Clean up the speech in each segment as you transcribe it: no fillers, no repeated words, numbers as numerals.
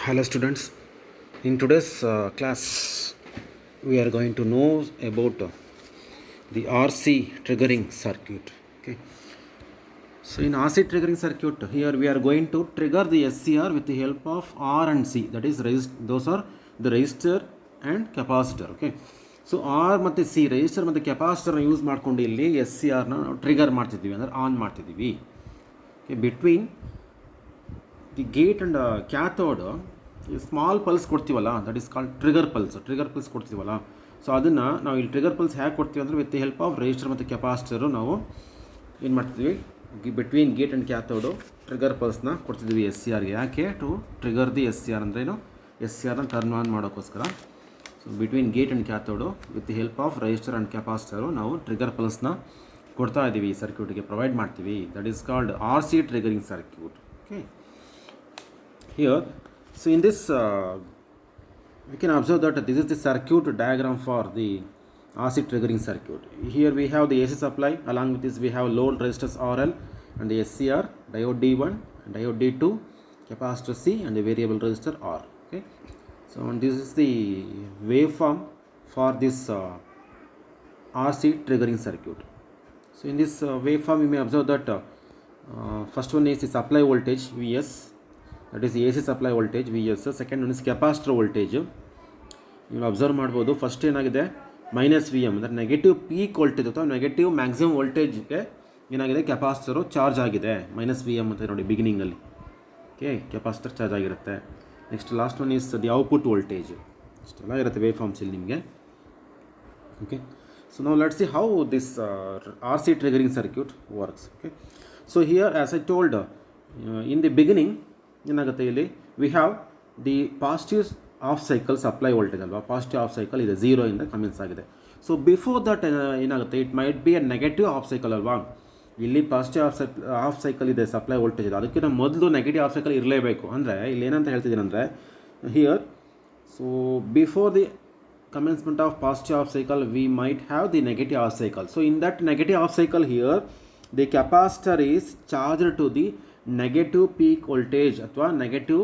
Hello students, in today's class we are going to know about the RC triggering circuit. Okay. So in RC triggering circuit, here we are going to trigger the SCR with the help of R and C, that is those are the resistor and capacitor. Okay. So R ಮತ್ತು C resistor ಮತ್ತು capacitor use ಮಾಡ್ಕೊಂಡು ಇಲ್ಲಿ SCR ನ trigger ಮಾಡ್ತಿದ್ದೀವಿ ಅಂದರೆ on ಮಾಡ್ತಿದ್ದೀವಿ. Okay, between the gate and cathode small pulse ಕೊಡ್ತೀವಲ್ಲ, that is called trigger pulse ಕೊಡ್ತೀವಲ್ಲ. ಸೊ ಅದನ್ನು ನಾವು ಇಲ್ಲಿ ಟ್ರಿಗರ್ ಪಲ್ಸ್ ಹೇಗೆ ಕೊಡ್ತೀವಿ ಅಂದರೆ with the help of resistor ಮತ್ತು ಕೆಪಾಸಿಟರು ನಾವು ಏನು ಮಾಡ್ತೀವಿ, between gate and cathode trigger ಪಲ್ಸ್ನ ಕೊಡ್ತಿದ್ವಿ ಎಸ್ ಸಿ ಆರ್ಗೆ. ಯಾಕೆ? To trigger the S C R ಅಂದ್ರೇನು, ಎಸ್ ಸಿ ಆರ್ನ ಟರ್ನ್ ಆನ್ ಮಾಡೋಕ್ಕೋಸ್ಕರ. So between gate and cathode with the help of resistor and capacitor ನಾವು ಟ್ರಿಗರ್ ಪಲ್ಸ್ನ ಕೊಡ್ತಾ ಇದ್ದೀವಿ, ಈ ಸರ್ಕ್ಯೂಟ್ಗೆ ಪ್ರೊವೈಡ್ ಮಾಡ್ತೀವಿ. That is called R C triggering circuit. Okay, here so in this we can observe that this is the circuit diagram for the RC triggering circuit. Here we have the AC supply, along with this we have load resistors RL and the SCR, diode D1 and diode D2, capacitor C and the variable resistor R. Okay, so and this is the waveform for this RC triggering circuit. So in this waveform you may observe that first one is the supply voltage Vs, that is AC supply voltage Vs. Second one is capacitor voltage. ನೀವು observe ಮಾಡ್ಬೋದು, first ಏನಾಗಿದೆ minus V M ಅಂದರೆ negative peak voltage ಅಥವಾ negative maximum ವೋಲ್ಟೇಜ್ಗೆ ಏನಾಗಿದೆ, capacitor charge ಆಗಿದೆ minus V M ಅಂತ ನೋಡಿ ಬಿಗಿನಿಂಗಲ್ಲಿ. ಓಕೆ, ಕೆಪಾಸಿಟರ್ ಚಾರ್ಜ್ ಆಗಿರುತ್ತೆ. Next last one is the output voltage. ಇಷ್ಟೆಲ್ಲ ಇರುತ್ತೆ ವೇವ್ ಫಾರ್ಮ್ಸ್ ಇಲ್ಲಿ ನಿಮಗೆ. ಓಕೆ, ಸೊ ನಾವು let's see how this R C triggering circuit works. Okay, so here as I told in the beginning ಏನಾಗುತ್ತೆ, ಇಲ್ಲಿ V have the positive half cycle supply voltage ಅಲ್ವಾ, positive half cycle ಇದೆ, 0 ಇಂದ commence ಆಗಿದೆ. So before that ಏನಾಗುತ್ತೆ, it might be A negative half cycle ಅಲ್ವಾ. ಇಲ್ಲಿ positive half cycle ಇದೆ, ಸಪ್ಲೈ ವೋಲ್ಟೇಜ್ ಇದೆ, ಅದಕ್ಕಿಂತ ಮೊದಲು ನೆಗೆಟಿವ್ ಆಫ್ ಸೈಕಲ್ ಇರಲೇಬೇಕು. ಅಂದರೆ ಇಲ್ಲಿ ಏನಂತ ಹೇಳ್ತಿದ್ದೀನಿ ಅಂದರೆ here, so before the commencement of positive half cycle we might have the negative half cycle. So in that negative half cycle here the capacitor is charged to the negative peak voltage ಅಥವಾ negative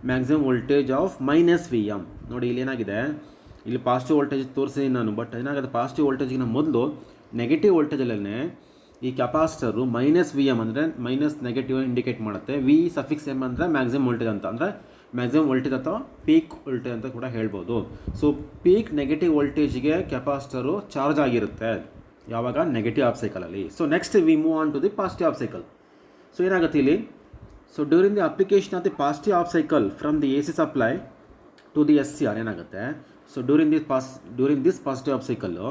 maximum voltage of minus V M. ನೋಡಿ ಇಲ್ಲಿ ಏನಾಗಿದೆ, ಇಲ್ಲಿ positive voltage ತೋರಿಸಿದ್ದೀನಿ ನಾನು, but ಏನಾಗುತ್ತೆ positive ವೋಲ್ಟೇಜಿನ ಮೊದಲು negative ವೋಲ್ಟೇಜಲ್ಲೇ ಈ ಕೆಪಾಸಿಟರು ಮೈನಸ್ ವಿ ಎಮ್ ಅಂದರೆ ಮೈನಸ್ ನೆಗೆಟಿವ್ ಇಂಡಿಕೇಟ್ ಮಾಡುತ್ತೆ. ವಿ ಸಫಿಕ್ಸ್ ಎಮ್ ಅಂದರೆ ಮ್ಯಾಕ್ಸಿಮಮ್ ವೋಲ್ಟೇಜ್ ಅಂತ, ಅಂದರೆ ಮ್ಯಾಕ್ಸಿಮಮ್ ವೋಲ್ಟೇಜ್ ಅಥವಾ ಪೀಕ್ ವೋಲ್ಟೇಜ್ ಅಂತ ಕೂಡ ಹೇಳ್ಬೋದು. ಸೊ ಪೀಕ್ ನೆಗೆಟಿವ್ ವೋಲ್ಟೇಜ್ಗೆ ಕೆಪಾಸಿಟರು ಚಾರ್ಜ್ ಆಗಿರುತ್ತೆ ಯಾವಾಗ ನೆಗೆಟಿವ್ ಆಫ್ ಸೈಕಲಲ್ಲಿ. So next we move on to the positive half cycle. So ಏನಾಗುತ್ತೆ ಇಲ್ಲಿ, so during the application of the positive half cycle from the A C supply to the S C R ಏನಾಗುತ್ತೆ, so during this positive half cycle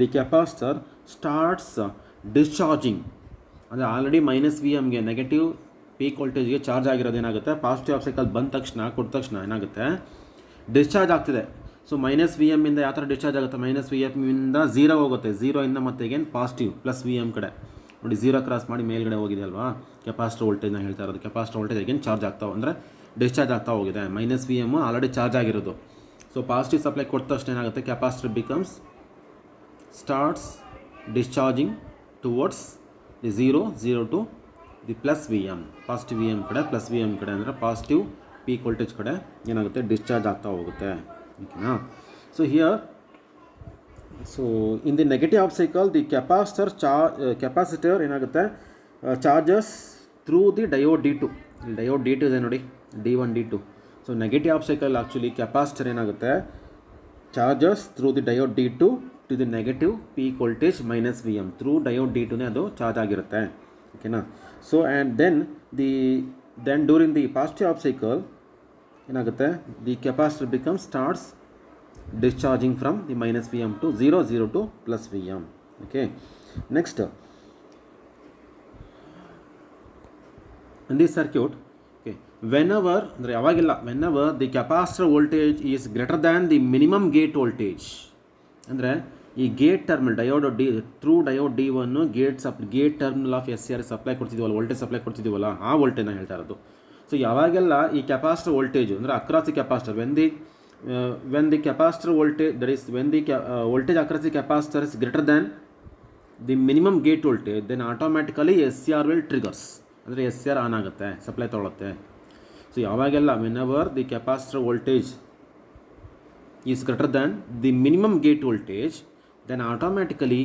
the capacitor starts discharging. ಅಂದರೆ already minus V ಎಮ್ಗೆ negative peak ವೋಲ್ಟೇಜ್ಗೆ charge ಆಗಿರೋದು ಏನಾಗುತ್ತೆ, positive half cycle ಕೊಟ್ಟ ತಕ್ಷಣ ಏನಾಗುತ್ತೆ, discharge ಆಗ್ತಿದೆ. ಸೊ ಮೈನಸ್ ವಿ ಎಮ್ಮಿಂದ ಯಾವ ಥರ ಡಿಸ್ಚಾರ್ಜ್ ಆಗುತ್ತೆ, ಮೈನಸ್ ವಿ ಎಮ್ಮಿಂದ 0 ಹೋಗುತ್ತೆ, 0 ಇಂದ ಮತ್ತೆ ಏನು ಪಾಸಿಟಿವ್ ಪ್ಲಸ್ ವಿ ಎಮ್ ಕಡೆ ನೋಡಿ 0 ಕ್ರಾಸ್ ಮಾಡಿ ಮೇಲ್ಗಡೆ ಹೋಗಿದೆ ಅಲ್ವಾ, ಕೆಪಾಸಿಟರ್ ವೋಲ್ಟೇಜ್ನ ಹೇಳ್ತಾ ಇರೋದು. ಕೆಪಾಸಿಟರ್ ವೋಲ್ಟೇಜ್ ಏನು ಚಾರ್ಜ್ ಆಗ್ತಾವೆ ಅಂದರೆ ಡಿಸ್ಚಾರ್ಜ್ ಆಗ್ತಾ ಹೋಗಿದೆ, minus V M already charge ಆಗಿರೋದು. ಸೊ ಪಾಸಿಟಿವ್ ಸಪ್ಲೈ ಕೊಟ್ಟ ತಕ್ಷಣ ಏನಾಗುತ್ತೆ, capacitor starts discharging towards the 0 to the plus V M, positive V M ಕಡೆ ಪ್ಲಸ್ ವಿ ಎಮ್ ಕಡೆ ಅಂದರೆ ಪಾಸಿಟಿವ್ ಪೀಕ್ ವೋಲ್ಟೇಜ್ ಕಡೆ ಏನಾಗುತ್ತೆ, ಡಿಸ್ಚಾರ್ಜ್ ಆಗ್ತಾ ಹೋಗುತ್ತೆ. ಓಕೆನಾ? So here, so in the negative half cycle the capacitor ಏನಾಗುತ್ತೆ, charges through the diode D2. ಇಲ್ಲಿ ಡಯೋಡ್ D2 ಇದೆ ನೋಡಿ, D1 D2. So negative half cycle actually capacitor ಏನಾಗುತ್ತೆ, charges through the diode D2 to the negative peak voltage minus V M. Through diode D2ನೇ ಅದು charge ಆಗಿರುತ್ತೆ. ಓಕೆನಾ? So and then during the positive half cycle ಏನಾಗುತ್ತೆ, the capacitor starts discharging from the minus Vm to 0 to plus Vm. Okay, next in this circuit, okay, whenever the capacitor voltage is greater than the minimum gate voltage, ಅಂದರೆ ಈ gate terminal diode through diode D1 gate terminal of SCR supply ಕೊಡ್ತಿದ್ದೀವಲ್ಲ, voltage supply ಕೊಡ್ತಿದ್ದೀವಲ್ಲ, ಆ ವೋಲ್ಟೇಜ್ನ ಹೇಳ್ತಾ ಇರೋದು. So ಯಾವಾಗೆಲ್ಲ ಈ ಕೆಪಾಸಿಟರ್ ವೋಲ್ಟೇಜು ಅಂದರೆ across the capacitor when the capacitor voltage, that is when the voltage across the capacitor is greater than the minimum gate voltage, then automatically SCR will triggers, ಅಂದರೆ SCR on ಆಗುತ್ತೆ, supply ತೊಗೊಳುತ್ತೆ. So ಯಾವಾಗೆಲ್ಲ whenever the capacitor voltage is greater than the minimum gate voltage, then automatically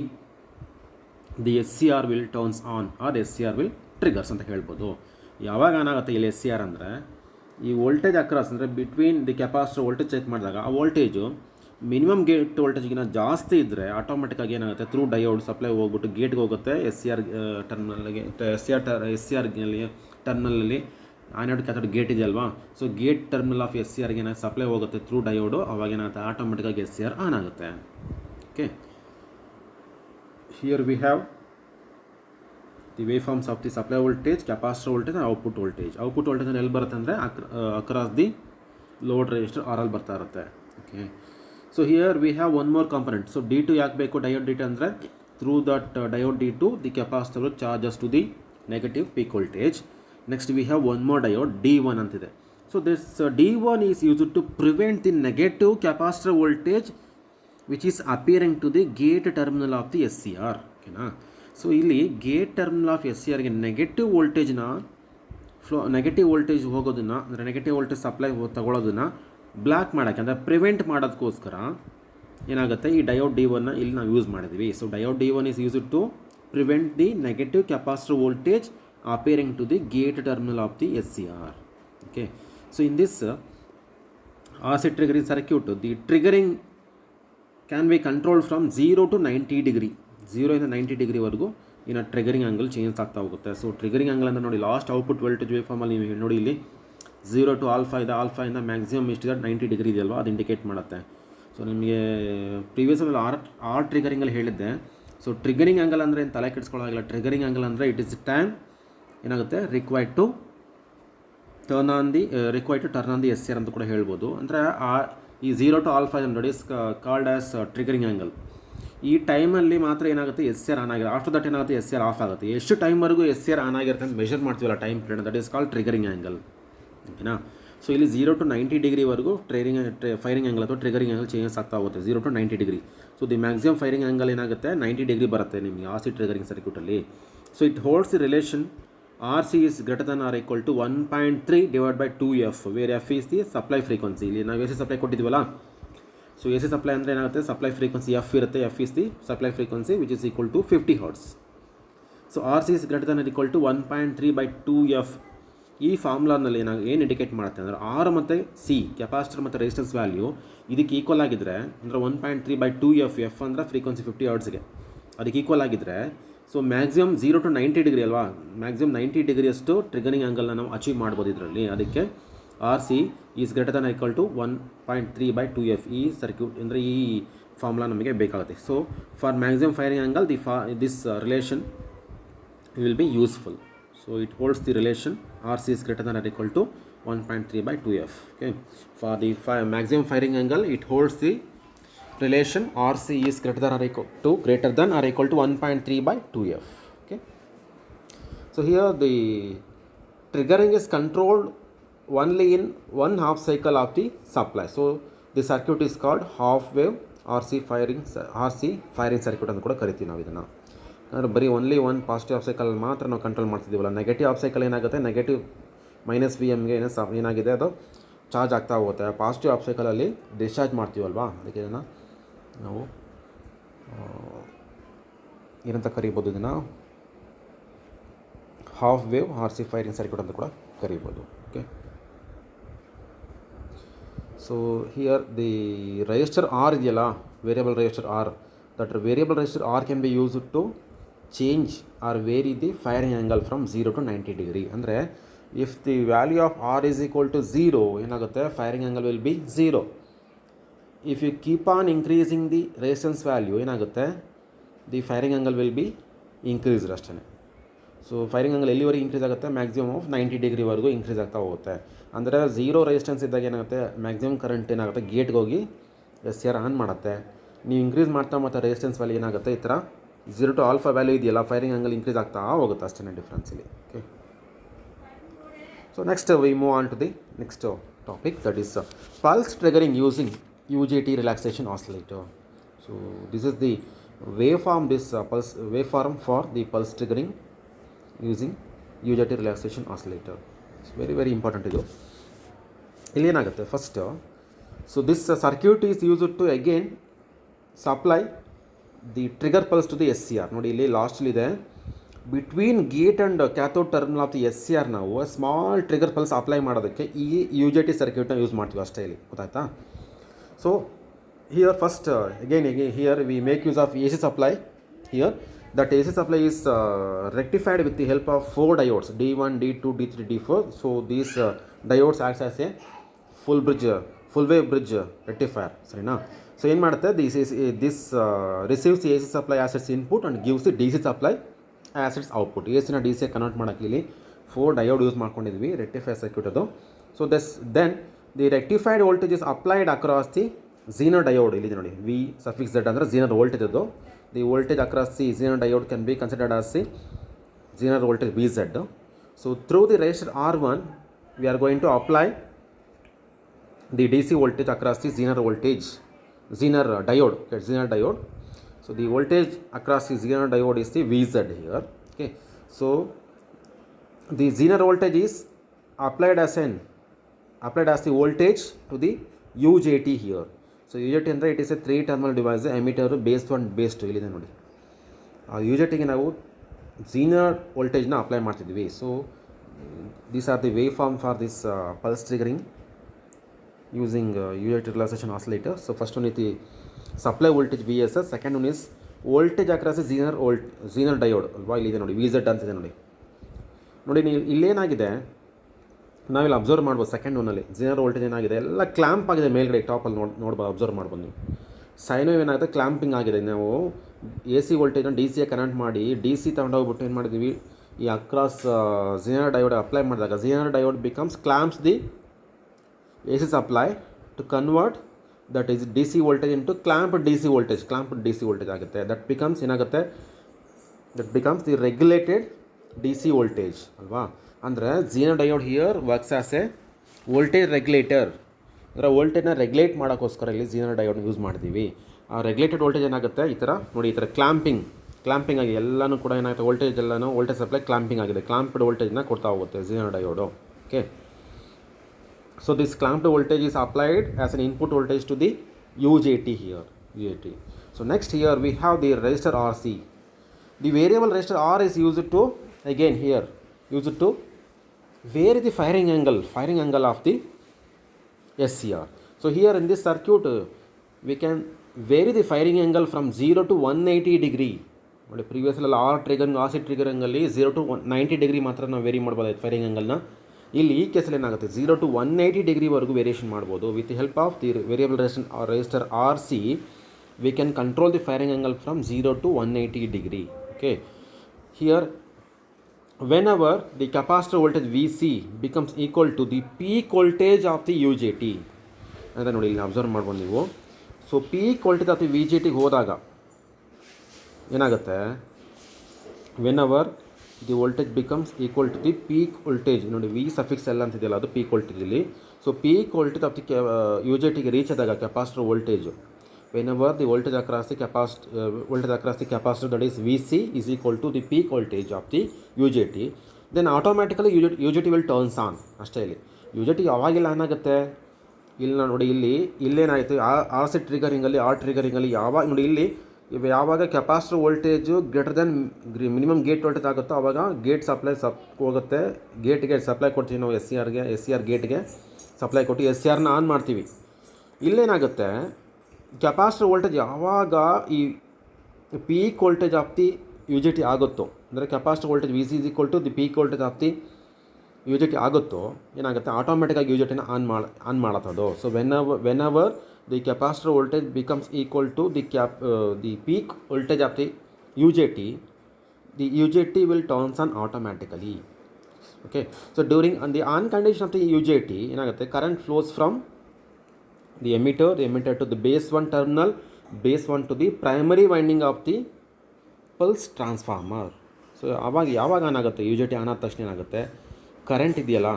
the S C R will turns on R S C R will triggers ಅಂತ ಹೇಳ್ಬೋದು. ಯಾವಾಗ ಏನಾಗುತ್ತೆ ಇಲ್ಲಿ S C R ಅಂದರೆ ಈ voltage across ಅಂದರೆ between the capacitor voltage check ಮಾಡಿದಾಗ ಆ ವೋಲ್ಟೇಜು ಮಿನಿಮಮ್ ಗೇಟ್ ವೋಲ್ಟೇಜ್ಗಿಂತ ಜಾಸ್ತಿ ಇದ್ದರೆ ಆಟೋಮೆಟಿಕ್ಕಾಗಿ ಏನಾಗುತ್ತೆ ಥ್ರೂ ಡಯೋಡ್ ಸಪ್ಲೈ ಹೋಗ್ಬಿಟ್ಟು ಗೇಟ್ಗೆ ಹೋಗುತ್ತೆ ಎಸ್ ಸಿ ಆರ್ ಟರ್ಮಿನಲ್ಗೆ ಎಸ್ ಸಿ ಆರ್ನಲ್ಲಿ ಟರ್ಮಿನಲ್ಲಿ ಆ್ಯನೋಡ್ ಕ್ಯಾಥೋಡ್ ಗೇಟ್ ಇದೆಯಲ್ವಾ, so gate terminal of S C ಆರ್ಗೆ ಏನಾಗುತ್ತೆ ಸಪ್ಲೈ ಹೋಗುತ್ತೆ ಥ್ರೂ ಡಯೋಡು, ಅವಾಗ ಏನಾಗುತ್ತೆ ಆಟೋಮೆಟಿಕ್ಕಾಗಿ ಎಸ್ ಸಿ ಆರ್ ಆನ್ ಆಗುತ್ತೆ. Okay, here we have the waveforms of the supply voltage, capacitor voltage and output voltage. Output voltage ಎಲ್ಲಿ ಬರುತ್ತೆ ಅಂದರೆ across the load resistor R ಅಲ್ಲಿ ಬರ್ತಾ ಇರುತ್ತೆ. Okay, so here we have one more component. So D2 ಯಾಕೆ ಬೇಕು diode D2 ಅಂದರೆ through that diode D2 the capacitor will charges to the negative peak voltage. Next we have one more diode D1 ಅಂತಿದೆ. So this D1 is used to prevent the negative capacitor voltage which is appearing to the gate terminal of the S C R. ಓಕೆನಾ, so ಇಲ್ಲಿ gate terminal of S C ಆರ್ಗೆ negative voltage ಹೋಗೋದನ್ನು ಅಂದರೆ negative voltage supply ತಗೊಳ್ಳೋದನ್ನು block ಮಾಡೋಕ್ಕೆ ಅಂದರೆ prevent ಮಾಡೋದಕ್ಕೋಸ್ಕರ ಏನಾಗುತ್ತೆ ಈ ಡಯೋಡ್ D1 ಇಲ್ಲಿ ನಾವು ಯೂಸ್ ಮಾಡಿದ್ವಿ. So diode D1 is used to prevent the negative capacitor voltage appearing to the gate terminal of the S C R. Okay, so in this RC triggering circuit, the triggering can be controlled from 0 to 90 degree. 0 ಇಂದ 90 ಡಿಗ್ರಿವರೆಗೂ ಇನ್ನು triggering angle change ಆಗ್ತಾ ಹೋಗುತ್ತೆ. So triggering angle ಅಂದರೆ ನೋಡಿ last output voltage wave ಫಾರ್ಮಲ್ಲಿ ನೀವು ನೋಡಿ ಇಲ್ಲಿ 0 to ಆಲ್ಫಾ ಇದೆ, ಆಲ್ಫಾಯಿಂದ ಮ್ಯಾಕ್ಸಿಮಮ್ ಎಷ್ಟಿದೆ 90 ಡಿಗ್ರಿ ಇದೆಯಲ್ವ, ಅದು ಇಂಡಿಕೇಟ್ ಮಾಡುತ್ತೆ. ಸೊ ನಿಮಗೆ ಪ್ರೀವಿಯಸ್ಸಲ್ಲಿ ಆರ್ ಟ್ರಿಗರಿಂಗಲ್ಲಿ ಹೇಳಿದ್ದೆ. ಸೊ ಟ್ರಿಗರಿಂಗ್ ಆ್ಯಂಗಲ್ ಅಂದರೆ ಏನು ತಲೆ ಕೆಡಿಸ್ಕೊಳ್ಳೋದಿಲ್ಲ. ಟ್ರಿಗರಿಂಗ್ ಆ್ಯಂಗಲ್ ಅಂದರೆ ಇಟ್ ಇಸ್ ಟೈಮ್ ಏನಾಗುತ್ತೆ required to turn on the S C R ಅಂತ ಕೂಡ ಹೇಳ್ಬೋದು. ಅಂದರೆ ಈ 0 to ಆಲ್ಫಾ ನೋಡಿ ಕಾಲ್ಡ್ ಆಸ್ ಟ್ರಿಗರಿಂಗ್ ಆ್ಯಂಗಲ್. ಈ ಟೈಮಲ್ಲಿ ಮಾತ್ರ ಏನಾಗುತ್ತೆ ಎಸ್ ಸಿ ಆರ್ ಆನ್ ಆಗಿರುತ್ತೆ. ಆಫ್ಟರ್ ದಟ್ ಏನಾಗುತ್ತೆ ಎಸ್ ಸಿ ಆರ್ ಆಫ್ ಆಗುತ್ತೆ. ಎಷ್ಟು ಟೈಮ್ವರೆಗೂ ಎಸ್ ಸಿ ಆರ್ ಆನ್ ಆಗಿರುತ್ತೆ ಅಂತ ಮೆಷರ್ ಮಾಡ್ತೀವಲ್ಲ time period, that is called triggering angle. ಓಕೆನಾ, ಸೊ ಇಲ್ಲಿ 0 to 90 ಡಿಗ್ರಿವರೆಗೂ ಫೈರಿಂಗ್ ಆ್ಯಂಗಲ್ ಅಥವಾ ಟ್ರಿಗರಿಂಗ್ ಆ್ಯಂಗಲ್ ಚೇಂಜಸ್ ಆಗ್ತಾ ಹೋಗುತ್ತೆ 0 to 90 degree. So the maximum firing angle ಏನಾಗುತ್ತೆ 90 ಡಿಗ್ರಿ ಬರುತ್ತೆ ನಿಮಗೆ RC ಟ್ರಿಗರಿಂಗ್ ಸರ್ಕ್ಯೂಟಲ್ಲಿ. So it holds the relation RC is greater than or equal to 1.3 divided by 2F, where F is the supply frequency. ಇಲ್ಲಿ ನಾವು AC supply ಕೊಟ್ಟಿದ್ದೀವಲ್ಲ, so AC supply ಅಂದರೆ ಏನಾಗುತ್ತೆ supply frequency F ಇರುತ್ತೆ. F is the supply frequency which is equal to 50 Hz. So RC is greater than or equal to 1.3 by 2F. ಈ ಫಾರ್ಮುಲಾನಲ್ಲಿ ಏನು indicate ಮಾಡುತ್ತೆ ಅಂದರೆ R ಮತ್ತು C ಕೆಪಾಸಿಟರ್ ಮತ್ತು ರೆಸಿಸ್ಟೆನ್ಸ್ ವ್ಯಾಲ್ಯೂ ಇದಕ್ಕೆ ಈಕ್ವಲ್ ಆಗಿದ್ದರೆ ಅಂದರೆ 1.3 by 2F, F ಅಂದರೆ ಫ್ರೀಕ್ವೆನ್ಸಿ 50 Hzಗೆ ಅದಕ್ಕೆ ಈಕ್ವಲ್ ಆಗಿದ್ದರೆ ಸೊ ಮ್ಯಾಕ್ಸಿಮಮ್ 0 to 90 ಡಿಗ್ರಿ ಅಲ್ವಾ, ಮ್ಯಾಕ್ಸಿಮಮ್ 90 ಡಿಗ್ರಿಯಷ್ಟು ಟ್ರಿಗರಿಂಗ್ ಆ್ಯಂಗಲ್ನ ನಾವು ಅಚೀವ್ ಮಾಡ್ಬೋದು ಇದರಲ್ಲಿ. ಅದಕ್ಕೆ RC is greater than equal to 1.3 by 2F. ಈ ಸರ್ಕ್ಯೂಟ್ ಅಂದರೆ ಈ ಫಾರ್ಮುಲಾ ನಮಗೆ ಬೇಕಾಗುತ್ತೆ. So for maximum firing angle this relation will be useful. So it holds the relation RC is greater than or equal to 1.3 by 2F. Okay, for the maximum firing angle it holds the relation RC is greater than or equal to 1.3 by 2F. Okay, so here the triggering is controlled only in one half cycle of the supply. So the circuit is called half wave RC firing circuit ಅಂತ ಕೂಡ ಕರಿತೀವಿ ನಾವು ಇದನ್ನು. ಅಂದರೆ ಬರೀ only one positive half cycle ಮಾತ್ರ ನಾವು control ಮಾಡ್ತಿದ್ದೀವಲ್ಲ. Negative half cycle ಏನಾಗುತ್ತೆ ನೆಗೆಟಿವ್ -Vmಗೆ ಏನಾಗಿದೆ ಅದು ಚಾರ್ಜ್ ಆಗ್ತಾ ಹೋಗುತ್ತೆ. ಪಾಸಿಟಿವ್ ಹಾಫ್ ಸೈಕಲಲ್ಲಿ ಡಿಸ್ಚಾರ್ಜ್ ಮಾಡ್ತೀವಲ್ವಾ, ಅದಕ್ಕೆ ಇದನ್ನು ನಾವು ಏನಂತ ಕರಿಬೋದು, ಇದನ್ನು half wave RC firing circuit ಅಂತ ಕೂಡ ಕರಿಬೋದು. Okay, so here the register R ಇದೆಯಲ್ಲ, variable register R, that variable resistor R can be used to change or vary the firing angle from 0 to 90 degree. ಅಂದರೆ if the value of R is equal to 0 ಏನಾಗುತ್ತೆ firing angle will be 0. if you keep on increasing the resistance value ಏನಾಗುತ್ತೆ the firing angle will be increased ಅಷ್ಟೇ. So firing angle ಎಲ್ಲಿವರೆಗೆ increase ಆಗುತ್ತೆ maximum of 90 ಡಿಗ್ರಿವರೆಗೂ increase ಆಗ್ತಾ ಹೋಗುತ್ತೆ. ಅಂದರೆ 0 resistance ಇದ್ದಾಗ ಏನಾಗುತ್ತೆ ಮ್ಯಾಕ್ಸಿಮಮ್ ಕರೆಂಟ್ ಏನಾಗುತ್ತೆ ಗೇಟ್ಗೆ ಹೋಗಿ ಎಸ್ ಸಿ ಆರ್ ಆನ್ ಮಾಡುತ್ತೆ. ನೀವು ಇನ್ಕ್ರೀಸ್ ಮಾಡ್ತಾ ಮತ್ತು ರೆಸಿಸ್ಟೆನ್ಸ್ ವ್ಯಾಲ್ಯೂ ಏನಾಗುತ್ತೆ ಈ ಥರ 0 to ಆಲ್ಫಾ ವ್ಯಾಲ್ಯೂ ಇದೆಯಲ್ಲ ಫೈರಿಂಗ್ ಆ್ಯಂಗಲ್ ಇನ್ಕ್ರೀಸ್ ಆಗ್ತಾ ಹೋಗುತ್ತೆ ಅಷ್ಟೇ ಡಿಫ್ರೆನ್ಸ್ ಇಲ್ಲಿ. Okay, so next we move on to the next topic, that is pulse triggering using UJT relaxation oscillator. So this is the waveform for the pulse triggering using UJT relaxation oscillator. It's very important ಇದು. ಇಲ್ಲೇನಾಗುತ್ತೆ first, so this circuit is used to again supply the trigger pulse to the S C R. ನೋಡಿ ಇಲ್ಲಿ ಲಾಸ್ಟಲ್ಲಿದೆ, between gate and cathode terminal of the S C R ನಾವು small trigger pulse apply ಮಾಡೋದಕ್ಕೆ ಈ U J T ಸರ್ಕ್ಯೂಟ್ನ use ಮಾಡ್ತೀವಿ ಅಷ್ಟೇ ಇಲ್ಲಿ, ಗೊತ್ತಾಯ್ತಾ. So here first again here we make use of A C supply. Here that AC supply is rectified with the help of 4 diodes, D1, D2, D3, D4. So these diodes acts as a full wave bridge rectifier, ಸರಿನಾ. So ಏನು ಮಾಡುತ್ತೆ, this receives the AC supply as its input and gives the DC supply as its output. AC ನ DC convert ಮಾಡೋಕ್ಕೆ ಇಲ್ಲಿ 4 diode use ಮಾಡ್ಕೊಂಡಿದ್ವಿ, rectifier circuit ಅದು. So then the rectified voltage is applied across the zener diode. ಇಲ್ಲಿ ನೋಡಿ V suffix Z ಅಂದರೆ zener voltage ಅದು. The voltage across the Zener diode can be considered as the Zener voltage Vz. So through the resistor R1 we are going to apply the DC voltage across the Zener diode. Okay, Zener diode. So the voltage across the Zener diode is the Vz here. Okay, so the Zener voltage is applied as the voltage to the UJT here. So U J T ಅಂದರೆ it is a 3 terminal device, emitter base 1 base 2 ಇಲ್ಲಿದೆ ನೋಡಿ. ಆ you J ಟಿಗೆ ನಾವು Zener ವೋಲ್ಟೇಜ್ನ apply ಮಾಡ್ತಿದ್ವಿ. So these are the waveform for this pulse triggering using U J T relaxation oscillator. So first one ಇತಿ supply voltage V S S, second one is voltage across zener diode ಅಲ್ವಾ, ಇಲ್ಲಿದೆ ನೋಡಿ V Z ಅಂತಿದೆ ನೋಡಿ. ನೀವು ಇಲ್ಲೇನಾಗಿದೆ ನಾವಿಲ್ಲಿ observe ಮಾಡ್ಬೋದು, second ಒನ್ನಲ್ಲಿ ಝೀನರ್ ವೋಲ್ಟೇಜ್ ಏನಾಗಿದೆ ಎಲ್ಲ ಕ್ಲ್ಯಾಂಪ್ ಆಗಿದೆ ಮೇಲ್ಗಡೆ ಟಾಪಲ್ಲಿ ನೋಡ್ಬೋದು, ಅಬ್ಸರ್ವ್ ಮಾಡ್ಬೋದು ನೀವು. ಸೈನ್ ವೇವ್ ಏನಾಗುತ್ತೆ, ಕ್ಲ್ಯಾಂಪಿಂಗ್ ಆಗಿದೆ. ನಾವು ಎ ಸಿ ವೋಲ್ಟೇಜನ್ನು ಡಿ ಸಿಗೆ ಕನೆಕ್ಟ್ ಮಾಡಿ ಡಿ ಸಿ ತೊಗೊಂಡೋಗ್ಬಿಟ್ಟು ಏನು ಮಾಡಿದ್ವಿ, ಈ ಅಕ್ರಾಸ್ ಝೀನರ್ ಡಯೋಡ್ ಅಪ್ಲೈ ಮಾಡಿದಾಗ zener diode becomes clamps the A C supply to convert that is D C voltage into clamped D C voltage ಆಗುತ್ತೆ. ದಟ್ ಬಿಕಮ್ಸ್ ಏನಾಗುತ್ತೆ, that becomes the regulated D C voltage ಅಲ್ವಾ. ಅಂದರೆ zener diode here works as a voltage regulator. ಅಂದರೆ ವೋಲ್ಟೇಜ್ನ regulate ಮಾಡೋಕ್ಕೋಸ್ಕರ ಇಲ್ಲಿ Zener ಡಯೋಡ್ನ use ಮಾಡ್ತೀವಿ. ಆ ರೆಗ್ಯುಲೇಟೆಡ್ ವೋಲ್ಟೇಜ್ ಏನಾಗುತ್ತೆ, ಈ ಥರ ನೋಡಿ, ಈ ಥರ ಕ್ಲಾಂಪಿಂಗ್ ಆಗಿ ಎಲ್ಲನೂ ಕೂಡ ಏನಾಗುತ್ತೆ, ವೋಲ್ಟೇಜ್ ಸಪ್ಲೈ ಕ್ಲಾಂಪಿಂಗ್ ಆಗಿದೆ, ಕ್ಲಾಂಪ್ಡ್ ವೋಲ್ಟೇಜ್ನ ಕೊಡ್ತಾ ಹೋಗುತ್ತೆ zener diode. Okay, so this clamped voltage is applied as an input voltage to the U J T here. So next here we have the resistor R C. The variable resistor R is used to vary the firing angle of the SCR. So here in this circuit we can vary the firing angle from 0 to 180 degree. ನೋಡಿ ಪ್ರೀವಿಯಸ್ಸಲ್ಲಿ R C ಟ್ರಿಗರಿಂಗಲ್ಲಿ 0 to 90 degree ಮಾತ್ರ ನಾವು very ಮಾಡ್ಬೋದಾಯ್ತು firing ಆ್ಯಂಗಲ್ನ. ಇಲ್ಲಿ ಈ ಕೇಸಲ್ಲಿ ಏನಾಗುತ್ತೆ 0 to 180 ಡಿಗ್ರಿವರೆಗೂ variation ಮಾಡ್ಬೋದು. With the help of the variable resistor R C we can control the firing angle from 0 to 180 degree. Okay, here whenever the capacitor voltage Vc becomes equal to the peak voltage of the UJT ಅಂತ ನೋಡಿ ಇಲ್ಲಿ observe ಮಾಡ್ಬೋದು ನೀವು. So peak voltage of the V J ಟಿಗೆ ಹೋದಾಗ ಏನಾಗುತ್ತೆ, whenever the voltage becomes equal to the peak voltage, ನೋಡಿ V suffix ಎಲ್ಲ ಅಂತಿದೆಯಲ್ಲ ಅದು ಪೀಕ್ ವೋಲ್ಟೇಜ್ ಇಲ್ಲಿ. So peak voltage of the U J ಟಿಗೆ ರೀಚ್ ಆದಾಗ capacitor voltage, whenever the voltage across the capacitor that is Vc is equal to the peak voltage of the UJT, then automatically UJT will turns on. ಅಷ್ಟೇ, ಇಲ್ಲಿ UJT ಯಾವಾಗೆಲ್ಲ ಏನಾಗುತ್ತೆ, ಇಲ್ಲಿ ನೋಡಿ ಇಲ್ಲೇನಾಯಿತು R C ಟ್ರಿಗರಿಂಗಲ್ಲಿ ಯಾವಾಗ ನೋಡಿ ಇಲ್ಲಿ ಯಾವಾಗ capacitor voltage greater than minimum gate voltage ಆಗುತ್ತೋ ಆವಾಗ ಗೇಟ್ ಸಪ್ಲೈ ಹೋಗುತ್ತೆ, ಗೇಟ್ಗೆ ಸಪ್ಲೈ ಕೊಡ್ತೀವಿ ನಾವು ಎಸ್ ಸಿ ಆರ್ ಗೇಟ್ಗೆ ಸಪ್ಲೈ ಕೊಟ್ಟು ಎಸ್ ಸಿ ಆರ್ನ ಆನ್ ಮಾಡ್ತೀವಿ. ಇಲ್ಲೇನಾಗುತ್ತೆ, ಕೆಪಾಸಿಟರ್ ವೋಲ್ಟೇಜ್ ಯಾವಾಗ ಈ peak voltage of the U J T ಆಗುತ್ತೋ, ಅಂದರೆ capacitor voltage V C is equal to the peak voltage of the U J T ಆಗುತ್ತೋ ಏನಾಗುತ್ತೆ, ಆಟೋಮೆಟಿಕ್ಕಾಗಿ ಯು ಜೆ ಟಿನ ಆನ್ ಮಾಡತ್ತದು. So when the capacitor voltage becomes equal to the peak voltage of the U J T will turns on automatically. Okay, so during the on condition of the U J T ಏನಾಗುತ್ತೆ, current flows from the emitter to the base 1 terminal, base 1 to the primary winding of the pulse transformer. So ಯಾವಾಗ ಏನಾಗುತ್ತೆ, you J T on ಆದ ತಕ್ಷಣ ಏನಾಗುತ್ತೆ, current ಇದೆಯಲ್ಲ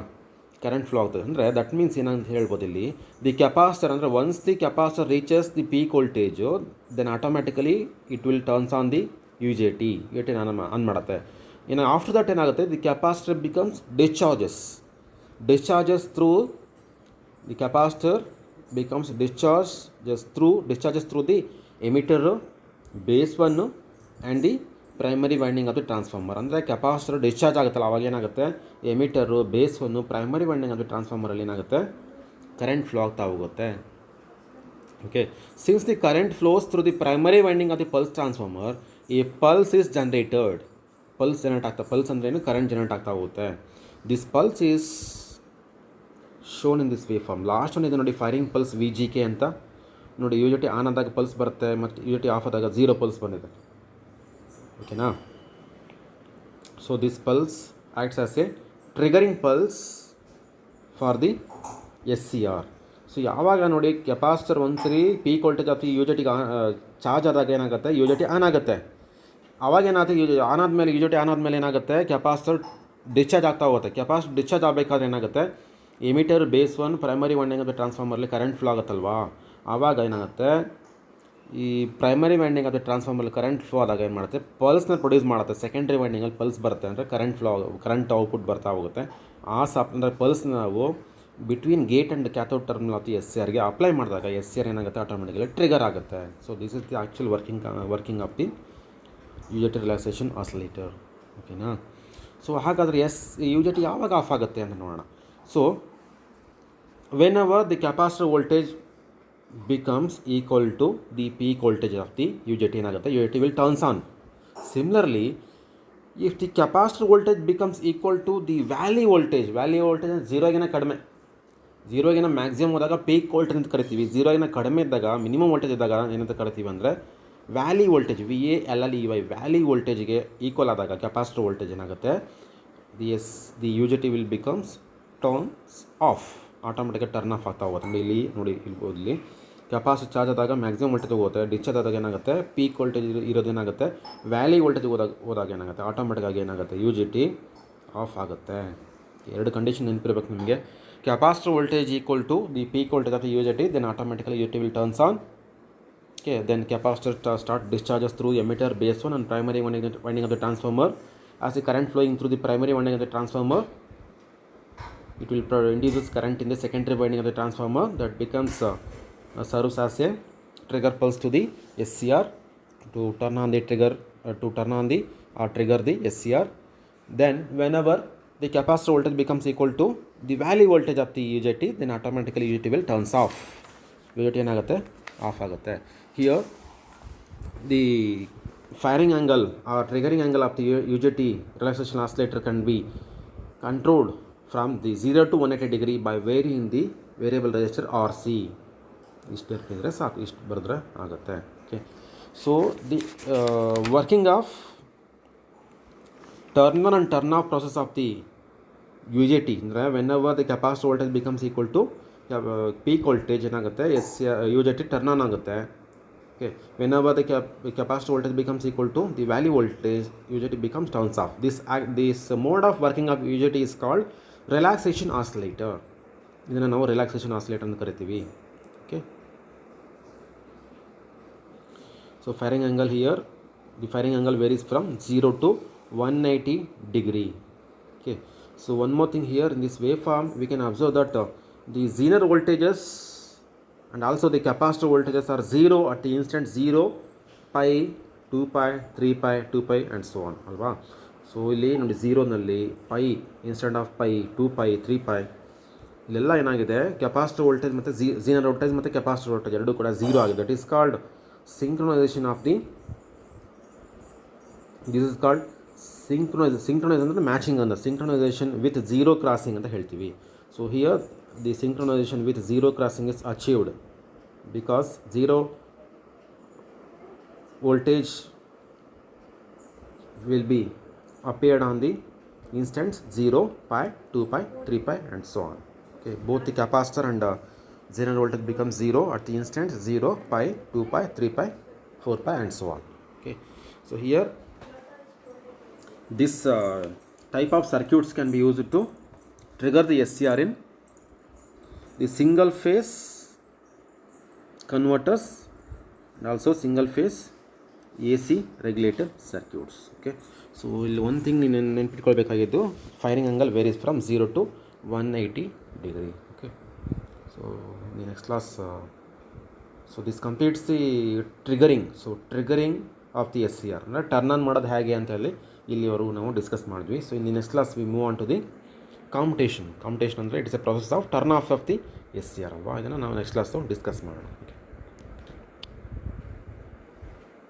current flow ಆಗ್ತದೆ. ಅಂದರೆ that means ಏನಂತ ಹೇಳ್ಬೋದು ಇಲ್ಲಿ, ದಿ ಕೆಪಾಸಿಟರ್ ಅಂದರೆ once the capacitor reaches the peak voltage then automatically it will turns on the U J T on ಮಾಡುತ್ತೆ. ಇನ್ನು ಆಫ್ಟರ್ ದಟ್ ಏನಾಗುತ್ತೆ, the capacitor becomes discharges through the capacitor becomes discharges through the emitter, base 1 and the primary winding of the transformer. ಅಂದರೆ capacitor discharge ಆಗುತ್ತಲ್ಲ ಅವಾಗ ಏನಾಗುತ್ತೆ, emitter base 1 primary winding of the ಟ್ರಾನ್ಸ್ಫಾರ್ಮರಲ್ಲಿ ಏನಾಗುತ್ತೆ, current flow ಆಗ್ತಾ ಹೋಗುತ್ತೆ. Okay, since the current flows through the primary winding of the pulse transformer, a pulse is generated. Pulse generate ಆಗ್ತಾ, pulse ಅಂದ್ರೆ ಏನು, current generate ಆಗ್ತಾ ಹೋಗುತ್ತೆ. This pulse is shown in this waveform. Last ಒಂದು ಇದೆ ನೋಡಿ, ಫೈರಿಂಗ್ ಪಲ್ಸ್ VGK ಅಂತ ನೋಡಿ. ಯು ಜಿ ಟಿ ಆನ್ ಆದಾಗ ಪಲ್ಸ್ ಬರುತ್ತೆ ಮತ್ತು ಯು ಜಿ ಟಿ ಆಫ್ ಆದಾಗ 0 ಪಲ್ಸ್ ಬಂದಿದೆ. ಓಕೆನಾ? So this pulse acts as a triggering pulse for the SCR. So ಯಾವಾಗ ನೋಡಿ ಕೆಪಾಸಿಟರ್ ಒಂದ್ಸರಿ peak voltage of U J ಟಿಗೆ ಚಾರ್ಜ್ ಆದಾಗ ಏನಾಗುತ್ತೆ, ಯು ಜಿ ಟಿ ಆನ್ ಆಗುತ್ತೆ. ಅವಾಗ ಏನಾಗುತ್ತೆ, ಆನ್ ಆದಮೇಲೆ ಯು ಜಿ ಟಿ ಆನ್ ಆದಮೇಲೆ ಏನಾಗುತ್ತೆ, ಕೆಪಾಸಿಟರ್ ಡಿಸ್ಚಾರ್ಜ್ ಆಗ್ತಾ ಹೋಗುತ್ತೆ. ಕೆಪಾಸಿಟರ್ ಡಿಸ್ಚಾರ್ಜ್ ಆಗಬೇಕಾದ್ರೆ ಏನಾಗುತ್ತೆ, emitter base 1 primary winding of the ಟ್ರಾನ್ಸ್ಫಾರ್ಮರ್ಲಿ ಕರೆಂಟ್ ಫ್ಲೋ ಆಗುತ್ತಲ್ವಾ, ಆವಾಗ ಏನಾಗುತ್ತೆ, ಈ ಪ್ರೈಮರಿ ವೈಂಡಿಂಗ್ ಆಫ್ ದ ಟ್ರಾನ್ಸ್ಫಾರ್ಮರ್ಲಿ ಕರೆಂಟ್ ಫ್ಲೋ ಆದಾಗ ಏನು ಮಾಡುತ್ತೆ, ಪಲ್ಸ್ನ ಪ್ರೊಡ್ಯೂಸ್ ಮಾಡುತ್ತೆ. ಸೆಕೆಂಡ್ರಿ ವೈಂಡಿಂಗಲ್ಲಿ ಪಲ್ಸ್ ಬರುತ್ತೆ ಅಂದರೆ ಕರೆಂಟ್ ಔಟ್ಪುಟ್ ಬರ್ತಾ ಹೋಗುತ್ತೆ. ಅಂದರೆ ಪಲ್ಸ್ನ ನಾವು between gate and cathode terminal of the SCRಗೆ ಅಪ್ಲೈ ಮಾಡಿದಾಗ SCR ಏನಾಗುತ್ತೆ, ಆಟೋಮೆಟಿಕಲಿ ಟ್ರಿಗರ್ ಆಗುತ್ತೆ. So this is the actual working of the UJT relaxation oscillator. ಓಕೆನಾ? ಸೊ ಹಾಗಾದರೆ UJT ಯಾವಾಗ ಆಫ್ ಆಗುತ್ತೆ ಅಂತ ನೋಡೋಣ. So whenever the capacitor voltage becomes equal to the peak voltage of the UJT ಏನಾಗುತ್ತೆ, UJT will turns on. Similarly, if the capacitor voltage becomes equal to the valley voltage ಅಂದರೆ 0ಗಿನ ಕಡಿಮೆ, 0ಗಿನ maximum ಹೋದಾಗ peak voltage ಅಂತ ಕರಿತೀವಿ, 0ಗಿನ ಕಡಿಮೆ ಇದ್ದಾಗ minimum voltage ಇದ್ದಾಗ ಏನಂತ ಕರಿತೀವಿ ಅಂದರೆ ವ್ಯಾಲಿ ವೋಲ್ಟೇಜ್, VALLEY ವ್ಯಾಲಿ ವೋಲ್ಟೇಜ್ಗೆ ಈಕ್ವಲ್ ಆದಾಗ ಕೆಪಾಸಿಟರ್ ವೋಲ್ಟೇಜ್ ಏನಾಗುತ್ತೆ, the UJT will becomes turns off, ಆಟೋಮೆಟಿಕಾಗಿ ಟರ್ನ್ ಆಫ್ ಆಗ್ತಾ ಹೋಗುತ್ತೆ. ಇಲ್ಲಿ ನೋಡಿ, ಇಲ್ಲಿ ಕೆಪಾಸಿಟರ್ ಚಾರ್ಜ್ ಆದಾಗ ಮ್ಯಾಕ್ಸಿಮಮ್ ವೋಲ್ಟೇಜ್ ಹೋಗುತ್ತೆ, ಡಿಸ್ಚಾರ್ಜ್ ಆದಾಗ ಏನಾಗುತ್ತೆ, ಪೀಕ್ ವೋಲ್ಟೇಜ್ ಇರೋದೇನಾಗುತ್ತೆ, ವ್ಯಾಲಿ ವೋಲ್ಟೇಜ್ ಹೋದಾಗ ಏನಾಗುತ್ತೆ, ಆಟೋಮೆಟಿಕಾಗಿ ಏನಾಗುತ್ತೆ, UJT ಆಫ್ ಆಗುತ್ತೆ. ಎರಡು ಕಂಡೀಷನ್ ನೆನಪಿರ್ಬೇಕು ನಿಮಗೆ. Capacitor voltage equal to the peak voltage of the UJT, then automatically UJT will turns on. Okay, then capacitor start discharges through emitter, base 1 and primary winding of the transformer. As the current flowing through the primary winding of the transformer, it will induces current in the secondary winding of the transformer that becomes serves as a trigger pulse to the SCR to turn on the trigger trigger the SCR. Then whenever the capacitor voltage becomes equal to the valley voltage of the UJT, then automatically UJT will turns off. UJT ಏನಾಗುತ್ತೆ, of ಆಗುತ್ತೆ. Here the firing angle or triggering angle of the UJT relaxation oscillator can be controlled from the 0 to 180 degree by varying the variable resistor RC. ಇಷ್ಟು ಇರ್ತಿದ್ರೆ ಸಾಕು, ಇಷ್ಟು ಬರೆದ್ರೆ ಆಗುತ್ತೆ. Okay, so the working of turn on and turn off process of the UJT ಅಂದರೆ whenever the capacitor voltage becomes equal to peak voltage ಏನಾಗುತ್ತೆ, UJT turn on ಆಗುತ್ತೆ. Okay, whenever the capacitor voltage becomes equal to the value voltage, UJT becomes turns off. This mode of working of UJT is called relaxation oscillator. ಇದನ್ನು ನಾವು relaxation oscillator ಅಂತ ಕರಿತೀವಿ. Okay, so firing angle here, the firing angle varies from 0 to 180 degree. Okay, so one more thing here, in this waveform we can observe that the zener voltages and also the capacitor voltages are 0 at the instant 0, pi, 2 pi, 3 pi, 2 pi and so on ಅಲ್ವಾ. So ಇಲ್ಲಿ ನೋಡಿ 0ನಲ್ಲಿ pi instant of pi, 2 pi, 3 pi ಇಲ್ಲೆಲ್ಲ ಏನಾಗಿದೆ, capacitor voltage ಮತ್ತು zener voltage ಮತ್ತು capacitor voltage ಎರಡೂ ಕೂಡ 0 ಆಗಿದೆ. That is called synchronization of the, this is called synchronize ಅಂದರೆ ಮ್ಯಾಚಿಂಗ್ ಅಂತ, ಸಿಂಕ್ರೊನೈಸೇಷನ್ ವಿತ್ 0 ಕ್ರಾಸಿಂಗ್ ಅಂತ ಹೇಳ್ತೀವಿ. So here the synchronization with 0 crossing is achieved because 0 voltage will be appeared on the instants 0, pi, 2 pi, 3 pi and so on. Okay, both the capacitor and zener voltage becomes 0 at the instants 0, pi, 2 pi, 3 pi, 4 pi and so on. Okay, so here this type of circuits can be used to trigger the SCR in the single phase converters and also single phase AC regulator circuits. Okay, so ಇಲ್ಲಿ ಒಂದು thing ನೀನು ನೆನ್ಪಿಟ್ಕೊಳ್ಬೇಕಾಗಿದ್ದು, firing angle varies from 0 to 180 degree. Okay, so the next class so this completes the triggering. So triggering of the S C R ಅಂದರೆ turn on ಮಾಡೋದು ಹೇಗೆ ಅಂತ ಹೇಳಿ ಇಲ್ಲಿವರೆಗೂ ನಾವು ಡಿಸ್ಕಸ್ ಮಾಡಿದ್ವಿ. So in the next class we move on to the competition ಅಂದರೆ it's a process of turn off the S C R ಅಲ್ವಾ. ಇದನ್ನು ನಾವು ನೆಕ್ಸ್ಟ್ ಕ್ಲಾಸು ಡಿಸ್ಕಸ್ ಮಾಡೋಣ. ಓಕೆ.